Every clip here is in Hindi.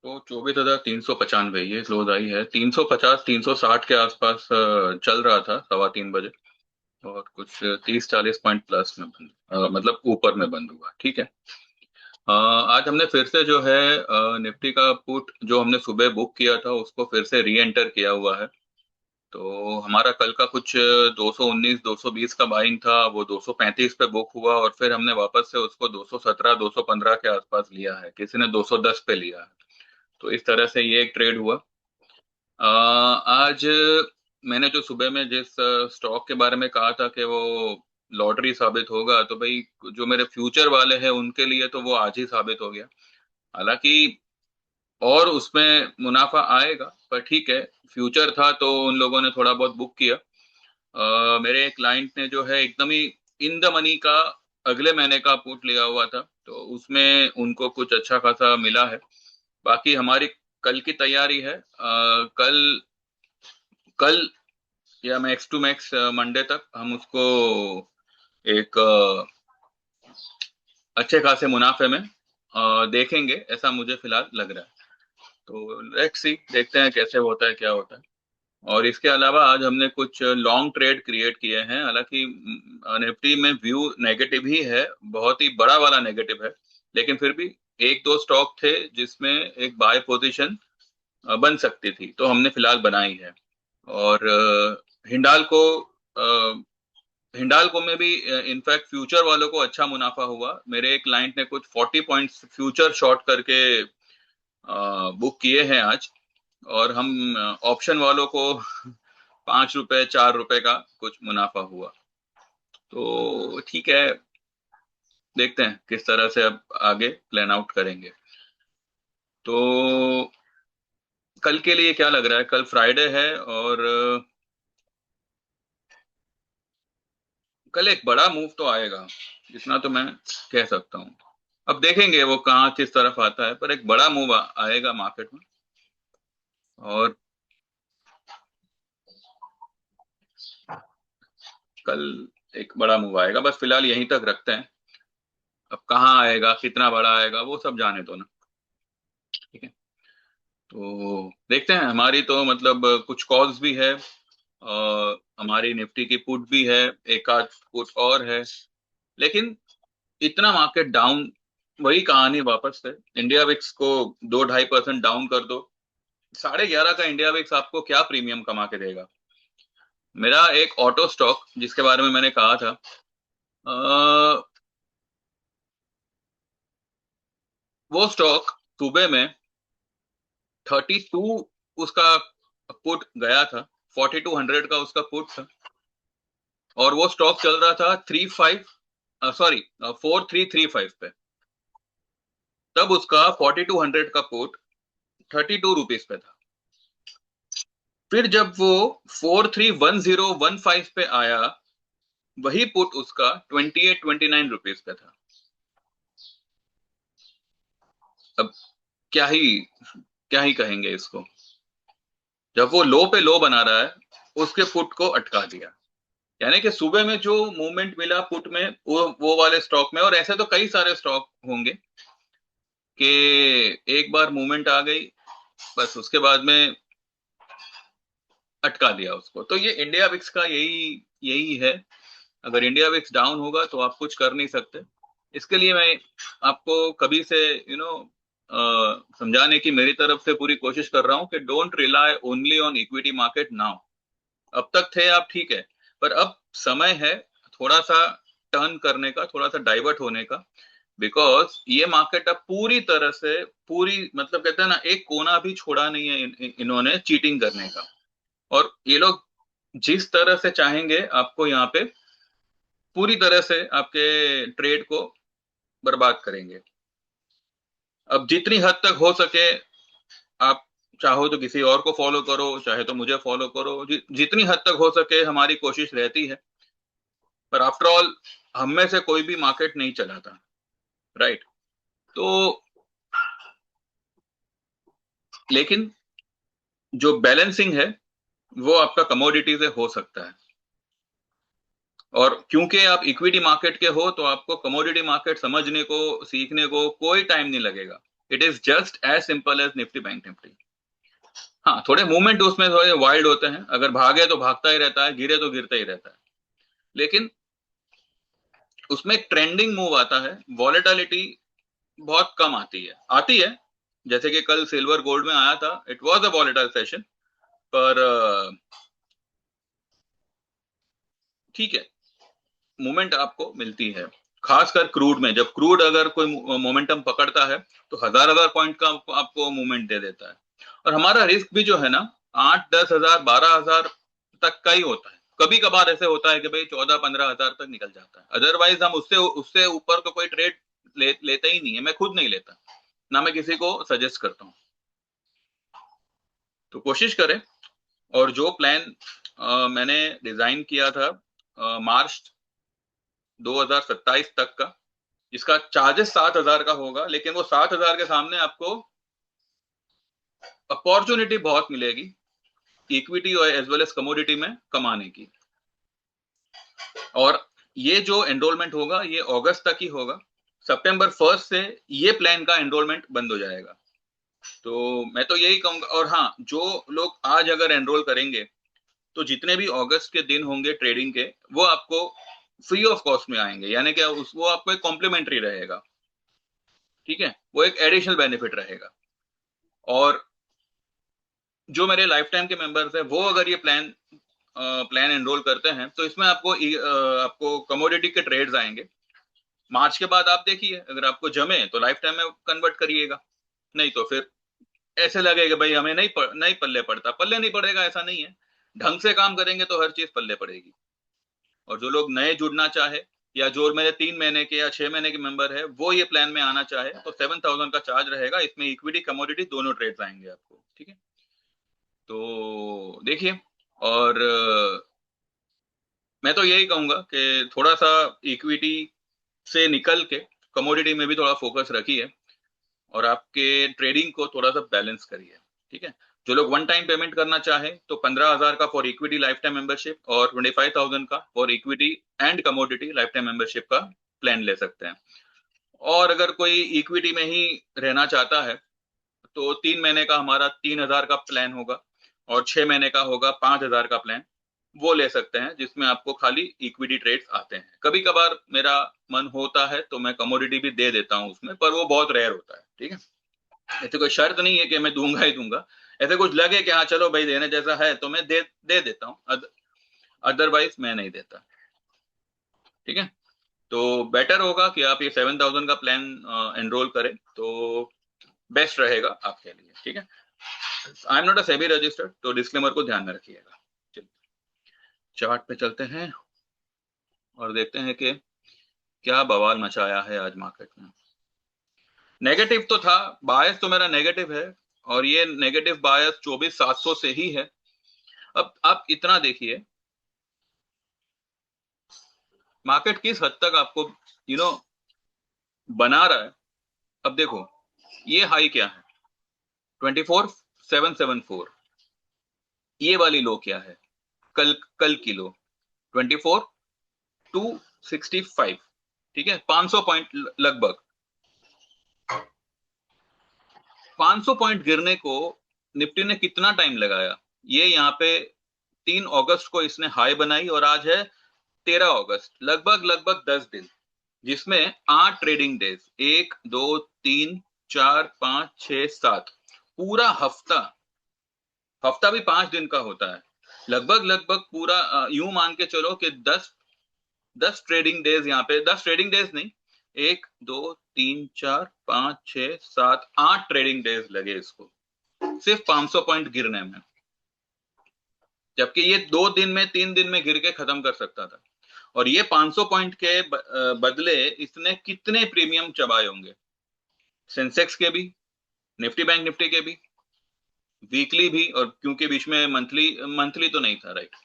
तो 24,395 ये क्लोज आई है। 350 360 के आसपास चल रहा था 3:15 बजे। और कुछ 30-40 पॉइंट प्लस में बंद, मतलब ऊपर में बंद हुआ। ठीक है। आज हमने फिर से जो है निफ्टी का पुट जो हमने सुबह बुक किया था उसको फिर से री एंटर किया हुआ है। तो हमारा कल का कुछ 219 220 का बाइंग था, वो 235 पे बुक हुआ और फिर हमने वापस से उसको 217 215 के आसपास लिया है, किसी ने 210 पे लिया है। तो इस तरह से ये एक ट्रेड हुआ। आज मैंने जो सुबह में जिस स्टॉक के बारे में कहा था कि वो लॉटरी साबित होगा, तो भाई जो मेरे फ्यूचर वाले हैं उनके लिए तो वो आज ही साबित हो गया। हालांकि और उसमें मुनाफा आएगा, पर ठीक है। फ्यूचर था तो उन लोगों ने थोड़ा बहुत बुक किया। मेरे क्लाइंट ने जो है एकदम ही इन द मनी का अगले महीने का पुट लिया हुआ था, तो उसमें उनको कुछ अच्छा खासा मिला है। बाकी हमारी कल की तैयारी है। कल कल या मैक्स टू मैक्स मंडे तक हम उसको एक अच्छे खासे मुनाफे में देखेंगे, ऐसा मुझे फिलहाल लग रहा है। तो लेट्स सी, देखते हैं कैसे होता है, क्या होता है। और इसके अलावा आज हमने कुछ लॉन्ग ट्रेड क्रिएट किए हैं। हालांकि निफ्टी में व्यू नेगेटिव ही है, बहुत ही बड़ा वाला नेगेटिव है, लेकिन फिर भी एक दो स्टॉक थे जिसमें एक बाय पोजीशन बन सकती थी, तो हमने फिलहाल बनाई है। और हिंडालको हिंडालको में भी इनफैक्ट फ्यूचर वालों को अच्छा मुनाफा हुआ। मेरे एक क्लाइंट ने कुछ 40 पॉइंट्स फ्यूचर शॉर्ट करके बुक किए हैं आज। और हम ऑप्शन वालों को 5 रुपए 4 रुपए का कुछ मुनाफा हुआ। तो ठीक है, देखते हैं किस तरह से अब आगे प्लान आउट करेंगे। तो कल के लिए क्या लग रहा है? कल फ्राइडे है और कल एक बड़ा मूव तो आएगा, इतना तो मैं कह सकता हूँ। अब देखेंगे वो कहाँ किस तरफ आता है, पर एक बड़ा मूव आएगा मार्केट में। और कल एक बड़ा मूव आएगा, बस फिलहाल यहीं तक रखते हैं। अब कहाँ आएगा, कितना बड़ा आएगा, वो सब जाने दो ना। ठीक है। तो देखते हैं। हमारी तो मतलब कुछ कॉल्स भी है, हमारी निफ्टी की पुट भी है, एक आध पुट और है। लेकिन इतना मार्केट डाउन, वही कहानी वापस से। इंडिया विक्स को 2-2.5% डाउन कर दो, 11.5 का इंडिया विक्स आपको क्या प्रीमियम कमा के देगा? मेरा एक ऑटो स्टॉक जिसके बारे में मैंने कहा था, वो स्टॉक सुबह में 32 उसका पुट गया था, 4200 का उसका पुट था। और वो स्टॉक चल रहा था 35, सॉरी 4335 पे। तब उसका 4200 का पुट 32 रुपीज पे था। फिर जब वो 431015 पे आया, वही पुट उसका 28-29 रुपीज पे था। अब क्या ही क्या ही कहेंगे इसको। जब वो लो पे लो बना रहा है, उसके पुट को अटका दिया। यानी कि सुबह में जो मूवमेंट मिला पुट में, वो वाले स्टॉक में, और ऐसे तो कई सारे स्टॉक होंगे कि एक बार मूवमेंट आ गई, बस उसके बाद में अटका दिया उसको। तो ये इंडिया विक्स का यही यही है। अगर इंडिया विक्स डाउन होगा तो आप कुछ कर नहीं सकते। इसके लिए मैं आपको कभी से समझाने की मेरी तरफ से पूरी कोशिश कर रहा हूं कि don't rely only on equity market now. अब तक थे आप, ठीक है, पर अब समय है थोड़ा सा टर्न करने का, थोड़ा सा डाइवर्ट होने का। बिकॉज ये मार्केट अब पूरी तरह से, पूरी मतलब कहते हैं ना, एक कोना भी छोड़ा नहीं है इन्होंने चीटिंग करने का। और ये लोग जिस तरह से चाहेंगे आपको यहाँ पे पूरी तरह से आपके ट्रेड को बर्बाद करेंगे। अब जितनी हद तक हो सके, आप चाहो तो किसी और को फॉलो करो, चाहे तो मुझे फॉलो करो, जितनी हद तक हो सके हमारी कोशिश रहती है। पर आफ्टर ऑल हम में से कोई भी मार्केट नहीं चलाता, राइट? तो लेकिन जो बैलेंसिंग है वो आपका कमोडिटी से हो सकता है। और क्योंकि आप इक्विटी मार्केट के हो, तो आपको कमोडिटी मार्केट समझने को, सीखने को कोई टाइम नहीं लगेगा। It is just as simple as Nifty Bank Nifty. हाँ, थोड़े मूवमेंट उसमें थोड़े वाइल्ड होते हैं, अगर भागे तो भागता ही रहता है, गिरे तो गिरता ही रहता है, लेकिन उसमें एक ट्रेंडिंग मूव आता है, वॉलेटिलिटी बहुत कम आती है। जैसे कि कल सिल्वर गोल्ड में आया था, it was a volatile session, पर ठीक है, मूवमेंट आपको मिलती है। खासकर क्रूड में, जब क्रूड अगर कोई मोमेंटम पकड़ता है तो हजार हजार पॉइंट का आपको मूवमेंट दे देता है। और हमारा रिस्क भी जो है ना, 8-10 हजार 12 हजार तक का ही होता है। कभी कभार ऐसे होता है कि भाई 14-15 हजार तक निकल जाता है, अदरवाइज हम उससे उससे ऊपर तो कोई ट्रेड लेता ही नहीं है। मैं खुद नहीं लेता, ना मैं किसी को सजेस्ट करता हूँ। तो कोशिश करें। और जो प्लान मैंने डिजाइन किया था मार्च 2027 तक का, इसका चार्जेस 7 हजार का होगा, लेकिन वो 7 हजार के सामने आपको अपॉर्चुनिटी बहुत मिलेगी इक्विटी और एज वेल एज कमोडिटी में कमाने की। और ये जो एनरोलमेंट होगा ये अगस्त तक ही होगा। सितंबर 1 से ये प्लान का एनरोलमेंट बंद हो जाएगा। तो मैं तो यही कहूंगा। और हाँ, जो लोग आज अगर एनरोल करेंगे तो जितने भी अगस्त के दिन होंगे ट्रेडिंग के, वो आपको फ्री ऑफ कॉस्ट में आएंगे, यानी कि वो आपको एक कॉम्प्लीमेंट्री रहेगा। ठीक है, वो एक एडिशनल बेनिफिट रहेगा। और जो मेरे लाइफ टाइम के मेंबर्स हैं, वो अगर ये प्लान एनरोल करते हैं तो इसमें आपको कमोडिटी के ट्रेड्स आएंगे। मार्च के बाद आप देखिए, अगर आपको जमे तो लाइफ टाइम में कन्वर्ट करिएगा, नहीं तो फिर ऐसे लगेगा भाई हमें नहीं पल्ले पड़ता। पल्ले नहीं पड़ेगा ऐसा नहीं है, ढंग से काम करेंगे तो हर चीज पल्ले पड़ेगी। और जो लोग नए जुड़ना चाहे, या जो मेरे 3 महीने के या 6 महीने के मेंबर है, वो ये प्लान में आना चाहे, तो 7,000 का चार्ज रहेगा। इसमें इक्विटी कमोडिटी दोनों ट्रेड्स आएंगे आपको। ठीक है, तो देखिए। और मैं तो यही कहूंगा कि थोड़ा सा इक्विटी से निकल के कमोडिटी में भी थोड़ा फोकस रखिए, और आपके ट्रेडिंग को थोड़ा सा बैलेंस करिए। ठीक है, जो लोग वन टाइम पेमेंट करना चाहे तो 15 हजार का for equity life time membership और 25,000 का for equity and commodity life time membership का प्लान ले सकते हैं। और अगर कोई इक्विटी में ही रहना चाहता है तो 3 महीने का हमारा 3 हजार का प्लान होगा, और 6 महीने का होगा 5 हजार का प्लान। वो ले सकते हैं, जिसमें आपको खाली इक्विटी ट्रेड्स आते हैं। कभी कभार मेरा मन होता है तो मैं कमोडिटी भी दे देता हूँ उसमें, पर वो बहुत रेयर होता है। ठीक है, ऐसे कोई शर्त नहीं है कि मैं दूंगा ही दूंगा। ऐसे कुछ लगे कि हाँ चलो भाई देने जैसा है तो मैं दे देता हूँ, अदरवाइज मैं नहीं देता। ठीक है, तो बेटर होगा कि आप ये 7,000 का प्लान एनरोल करें तो बेस्ट रहेगा आपके लिए। ठीक है, I am not a SEBI registered, तो डिस्क्लेमर को ध्यान में रखिएगा। चलिए, चार्ट पे चलते हैं और देखते हैं कि क्या बवाल मचाया है आज मार्केट में। नेगेटिव तो था, बायस तो मेरा नेगेटिव है, और ये नेगेटिव बायस 24,700 से ही है। अब आप इतना देखिए मार्केट किस हद तक आपको बना रहा है। अब देखो ये हाई क्या है, 24,774। ये वाली लो क्या है, कल कल की लो 24,265। ठीक है, 500 पॉइंट लगभग। 500 पॉइंट गिरने को निफ्टी ने कितना टाइम लगाया। ये यहाँ पे 3 अगस्त को इसने हाई बनाई, और आज है 13 अगस्त, लगभग लगभग 10 दिन, जिसमें 8 ट्रेडिंग डेज, 1 2 3 4 5 6 7, पूरा हफ्ता। हफ्ता भी 5 दिन का होता है, लगभग लगभग पूरा यूं मान के चलो कि 10 ट्रेडिंग डेज, यहाँ पे 10 ट्रेडिंग डेज नहीं, 1 2 3 4 5 6 7 8 ट्रेडिंग डेज लगे इसको, सिर्फ 500 पॉइंट गिरने में। जबकि ये 2 दिन में 3 दिन में गिर के खत्म कर सकता था। और ये 500 पॉइंट के बदले इसने कितने प्रीमियम चबाए होंगे, सेंसेक्स के भी, निफ्टी बैंक निफ्टी के भी, वीकली भी, और क्योंकि बीच में मंथली मंथली तो नहीं था, राइट।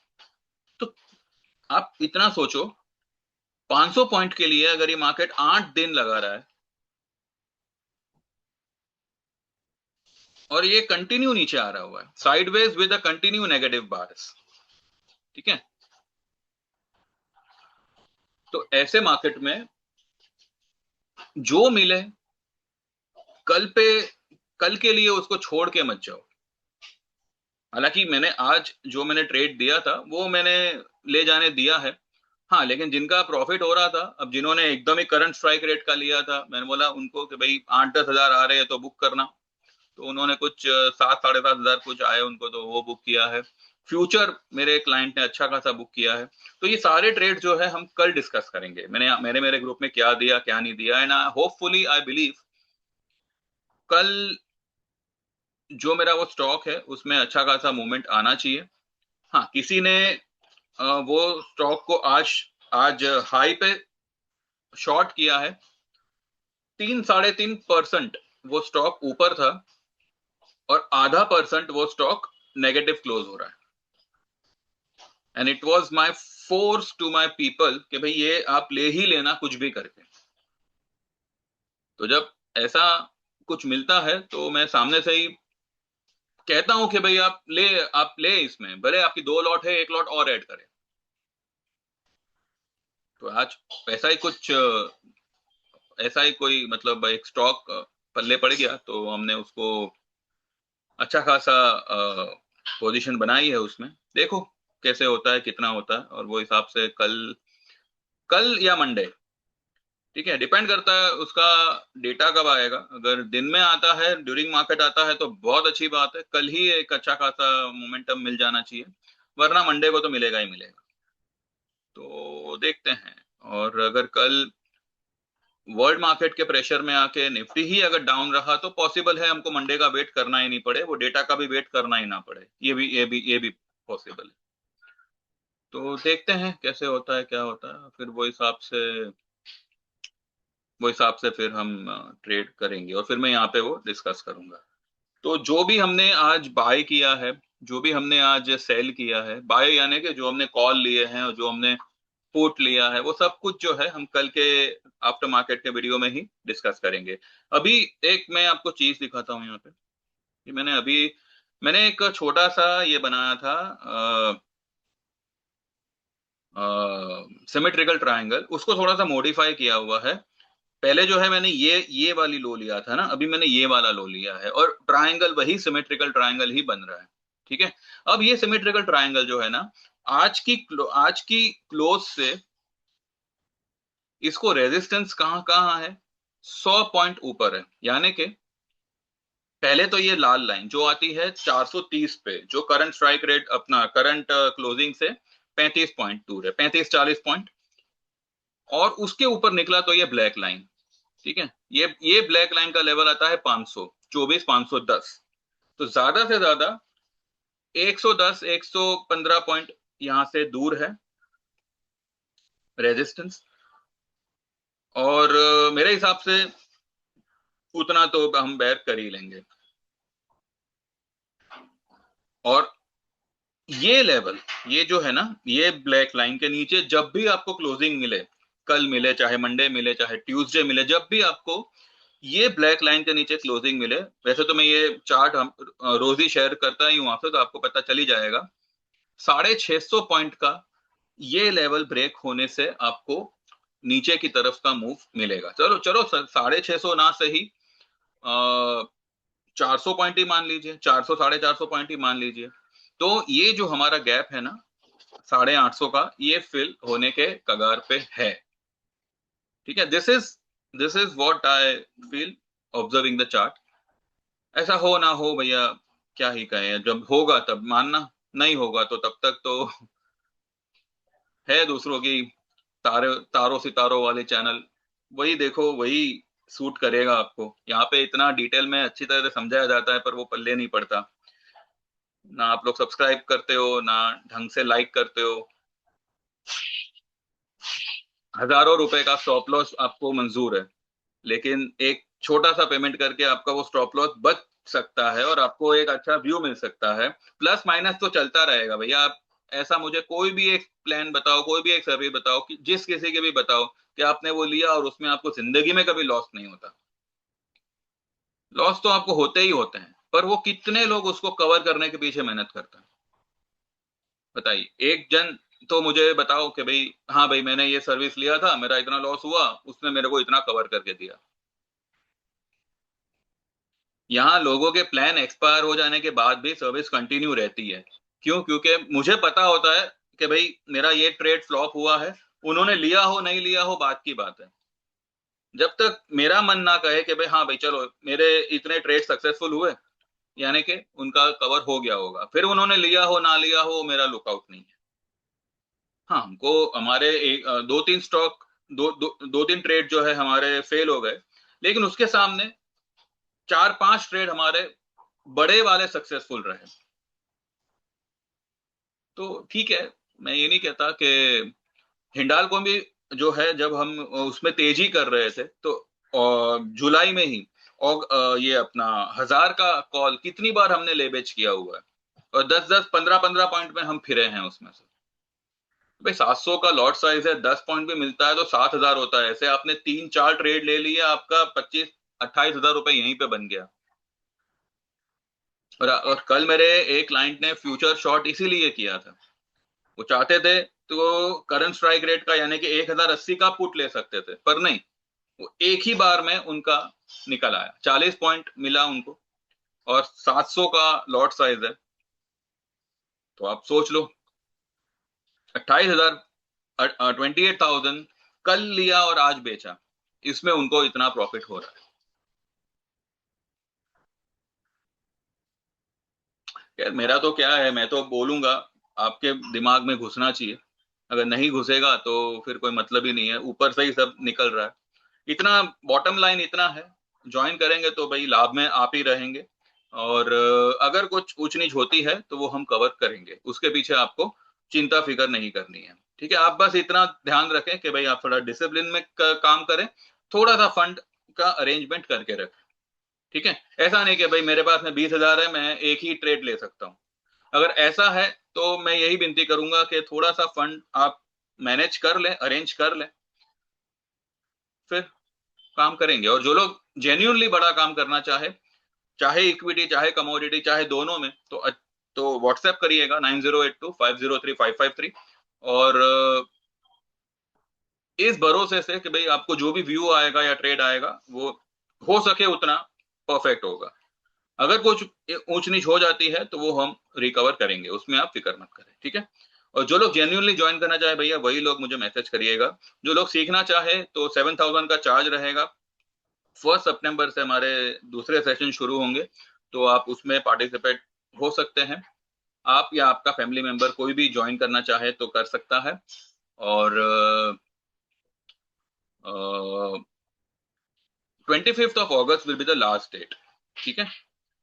तो आप इतना सोचो, 500 पॉइंट के लिए अगर ये मार्केट 8 दिन लगा रहा है, और ये कंटिन्यू नीचे आ रहा हुआ है sideways with a continue negative bars. ठीक है, तो ऐसे मार्केट में जो मिले कल के लिए उसको छोड़ के मत जाओ। हालांकि मैंने ट्रेड दिया था वो मैंने ले जाने दिया है। हाँ, लेकिन जिनका प्रॉफिट हो रहा था, अब जिन्होंने एकदम ही करंट स्ट्राइक रेट का लिया था, मैंने बोला उनको कि भाई 8-10 हजार आ रहे हैं तो बुक करना। तो उन्होंने कुछ 7-7.5 हजार कुछ आए उनको, तो वो बुक किया है। फ्यूचर मेरे क्लाइंट ने अच्छा खासा बुक किया है। तो ये सारे ट्रेड जो है हम कल डिस्कस करेंगे, मैंने मेरे ग्रुप में क्या दिया क्या नहीं दिया, एंड होपफुली आई बिलीव कल जो मेरा वो स्टॉक है उसमें अच्छा खासा मूवमेंट आना चाहिए। हाँ, किसी ने वो स्टॉक को आज आज हाई पे शॉर्ट किया है, 3-3.5% वो स्टॉक ऊपर था और 0.5% वो स्टॉक नेगेटिव क्लोज हो रहा है। And it was my force to my people कि भाई ये आप ले ही लेना कुछ भी करके। तो जब ऐसा कुछ मिलता है तो मैं सामने से ही कहता हूं कि भाई आप ले इसमें, भले आपकी 2 लॉट है, 1 लॉट और ऐड करें। तो आज ऐसा ही कोई मतलब एक स्टॉक पल्ले पड़ गया तो हमने उसको अच्छा खासा पोजीशन बनाई है उसमें। देखो कैसे होता है, कितना होता है, और वो हिसाब से कल कल या मंडे, ठीक है, डिपेंड करता है उसका डेटा कब आएगा। अगर दिन में आता है, ड्यूरिंग मार्केट आता है तो बहुत अच्छी बात है, कल ही एक अच्छा खासा मोमेंटम मिल जाना चाहिए, वरना मंडे को तो मिलेगा ही मिलेगा। तो देखते हैं। और अगर कल वर्ल्ड मार्केट के प्रेशर में आके निफ्टी ही अगर डाउन रहा तो पॉसिबल है हमको मंडे का वेट करना ही नहीं पड़े, वो डेटा का भी वेट करना ही ना पड़े, ये भी पॉसिबल है। तो देखते हैं कैसे होता है, क्या होता है, फिर वो हिसाब से फिर हम ट्रेड करेंगे और फिर मैं यहाँ पे वो डिस्कस करूंगा। तो जो भी हमने आज बाय किया है, जो भी हमने आज सेल किया है, बाय यानी कि जो हमने कॉल लिए हैं और जो हमने पुट लिया है, वो सब कुछ जो है हम कल के आफ्टर मार्केट के वीडियो में ही डिस्कस करेंगे। अभी एक मैं आपको चीज दिखाता हूँ यहाँ पे कि मैंने एक छोटा सा ये बनाया था सिमेट्रिकल ट्रायंगल, उसको थोड़ा सा मॉडिफाई किया हुआ है। पहले जो है मैंने ये वाली लो लिया था ना, अभी मैंने ये वाला लो लिया है और ट्रायंगल वही सिमेट्रिकल ट्रायंगल ही बन रहा है। ठीक है, अब ये सिमेट्रिकल ट्रायंगल जो है ना, आज की क्लोज से इसको रेजिस्टेंस कहाँ कहाँ है, 100 पॉइंट ऊपर है। यानी कि पहले तो ये लाल लाइन जो आती है 430 पे, जो करंट स्ट्राइक रेट अपना करंट क्लोजिंग से 35 पॉइंट दूर है, 35-40 पॉइंट, और उसके ऊपर निकला तो ये ब्लैक लाइन। ठीक है, ये ब्लैक लाइन का लेवल आता है 524-510। तो ज्यादा से ज्यादा 110-115 पॉइंट यहां से दूर है रेजिस्टेंस, और मेरे हिसाब से उतना तो हम बैर कर ही लेंगे। और ये लेवल, ये जो है ना, ये ब्लैक लाइन के नीचे जब भी आपको क्लोजिंग मिले, कल मिले चाहे मंडे मिले चाहे ट्यूसडे मिले, जब भी आपको ये ब्लैक लाइन के नीचे क्लोजिंग मिले, वैसे तो मैं ये चार्ट हम रोज ही शेयर करता ही हूँ आपसे, तो आपको पता चल ही जाएगा, 650 पॉइंट का ये लेवल ब्रेक होने से आपको नीचे की तरफ का मूव मिलेगा। चलो चलो 650 ना सही, 400 पॉइंट ही मान लीजिए, 400-450 पॉइंट ही मान लीजिए। तो ये जो हमारा गैप है ना 850 का, ये फिल होने के कगार पे है। ठीक है, this is what I feel observing the chart. ऐसा हो ना हो भैया, क्या ही कहें, जब होगा तब मानना, नहीं होगा तो तब तक तो है दूसरों की तारों सितारों वाले चैनल, वही देखो वही सूट करेगा आपको। यहाँ पे इतना डिटेल में अच्छी तरह से समझाया जाता है पर वो पल्ले नहीं पड़ता, ना आप लोग सब्सक्राइब करते हो ना ढंग से लाइक करते हो। हजारों रुपए का स्टॉप लॉस आपको मंजूर है, लेकिन एक छोटा सा पेमेंट करके आपका वो स्टॉप लॉस बच सकता है और आपको एक अच्छा व्यू मिल सकता है। प्लस माइनस तो चलता रहेगा भैया। आप ऐसा मुझे कोई भी एक प्लान बताओ, कोई भी एक सर्विस बताओ, कि जिस किसी के भी बताओ कि आपने वो लिया और उसमें आपको जिंदगी में कभी लॉस नहीं होता। लॉस तो आपको होते ही होते हैं, पर वो कितने लोग उसको कवर करने के पीछे मेहनत करते हैं, बताइए। एक जन तो मुझे बताओ कि भाई हाँ भाई मैंने ये सर्विस लिया था, मेरा इतना लॉस हुआ, उसने मेरे को इतना कवर करके दिया। यहाँ लोगों के प्लान एक्सपायर हो जाने के बाद भी सर्विस कंटिन्यू रहती है। क्यों? क्योंकि मुझे पता होता है कि भाई मेरा ये ट्रेड फ्लॉप हुआ है, उन्होंने लिया हो नहीं लिया हो बात की बात है। जब तक मेरा मन ना कहे कि भाई हाँ भाई चलो मेरे इतने ट्रेड सक्सेसफुल हुए, यानी कि उनका कवर हो गया होगा, फिर उन्होंने लिया हो ना लिया हो मेरा लुकआउट नहीं है। हाँ, हमको हमारे एक दो तीन स्टॉक, दो तीन ट्रेड जो है हमारे फेल हो गए, लेकिन उसके सामने चार पांच ट्रेड हमारे बड़े वाले सक्सेसफुल रहे। तो ठीक है, मैं ये नहीं कहता कि हिंडालको भी जो है, जब हम उसमें तेजी कर रहे थे तो जुलाई में ही और ये अपना 1000 का कॉल कितनी बार हमने ले बेच किया हुआ है, और 10-10 15-15 पॉइंट में हम फिरे हैं उसमें से। भाई 700 का लॉट साइज है, 10 पॉइंट भी मिलता है तो 7000 होता है। ऐसे आपने 3-4 ट्रेड ले लिए, आपका 25-28 हजार रुपए यहीं पे बन गया। और कल मेरे एक क्लाइंट ने फ्यूचर शॉर्ट इसीलिए किया था, वो चाहते थे तो करंट स्ट्राइक रेट का यानी कि 1080 का पुट ले सकते थे, पर नहीं, वो एक ही बार में उनका निकल आया, 40 पॉइंट मिला उनको, और 700 का लॉट साइज है। तो आप सोच लो, 28,000, 28,000 कल लिया और आज बेचा, इसमें उनको इतना प्रॉफिट हो रहा है। यार मेरा तो क्या है, मैं तो बोलूंगा आपके दिमाग में घुसना चाहिए, अगर नहीं घुसेगा तो फिर कोई मतलब ही नहीं है, ऊपर से ही सब निकल रहा है। इतना बॉटम लाइन इतना है, ज्वाइन करेंगे तो भाई लाभ में आप ही रहेंगे, और अगर कुछ ऊंच नीच होती है तो वो हम कवर करेंगे, उसके पीछे आपको चिंता फिकर नहीं करनी है। ठीक है, आप बस इतना ध्यान रखें कि भाई आप थोड़ा डिसिप्लिन में काम करें, थोड़ा सा फंड का अरेंजमेंट करके रखें। ठीक है, ऐसा नहीं कि भाई मेरे पास में 20,000 है, मैं एक ही ट्रेड ले सकता हूँ। अगर ऐसा है तो मैं यही विनती करूंगा कि थोड़ा सा फंड आप मैनेज कर लें, अरेंज कर लें, फिर काम करेंगे। और जो लोग जेन्यूनली बड़ा काम करना चाहे, चाहे इक्विटी चाहे कमोडिटी चाहे दोनों में, तो व्हाट्सएप करिएगा 9082503553, और इस भरोसे से कि भाई आपको जो भी व्यू आएगा या ट्रेड आएगा वो हो सके उतना परफेक्ट होगा। अगर कुछ ऊंच नीच हो जाती है तो वो हम रिकवर करेंगे, उसमें आप फिक्र मत करें। ठीक है, और जो लोग जेन्युइनली ज्वाइन करना चाहे भैया वही लोग मुझे मैसेज करिएगा। जो लोग सीखना चाहे तो 7,000 का चार्ज रहेगा। 1 सितंबर से हमारे दूसरे सेशन शुरू होंगे, तो आप उसमें पार्टिसिपेट हो सकते हैं। आप या आपका फैमिली मेंबर कोई भी ज्वाइन करना चाहे तो कर सकता है। और 25 August will be the last date. ठीक है,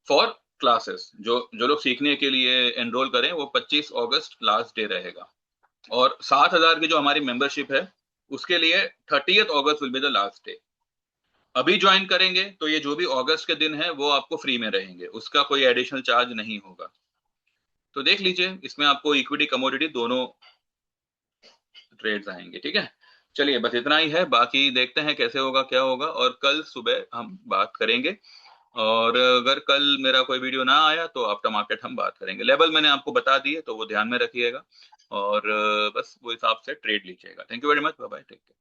फॉर क्लासेस, जो जो लोग सीखने के लिए एनरोल करें वो 25 अगस्त लास्ट डे रहेगा। और 7,000 की जो हमारी मेंबरशिप है उसके लिए 30 अगस्त will be the last day. अभी ज्वाइन करेंगे तो ये जो भी अगस्त के दिन है वो आपको फ्री में रहेंगे, उसका कोई एडिशनल चार्ज नहीं होगा। तो देख लीजिए, इसमें आपको इक्विटी कमोडिटी दोनों ट्रेड्स आएंगे। ठीक है, चलिए बस इतना ही है, बाकी देखते हैं कैसे होगा क्या होगा, और कल सुबह हम बात करेंगे। और अगर कल मेरा कोई वीडियो ना आया तो आफ्टर मार्केट हम बात करेंगे। लेवल मैंने आपको बता दिए तो वो ध्यान में रखिएगा, और बस वो हिसाब से ट्रेड लीजिएगा। Thank you very much, bye bye, take care.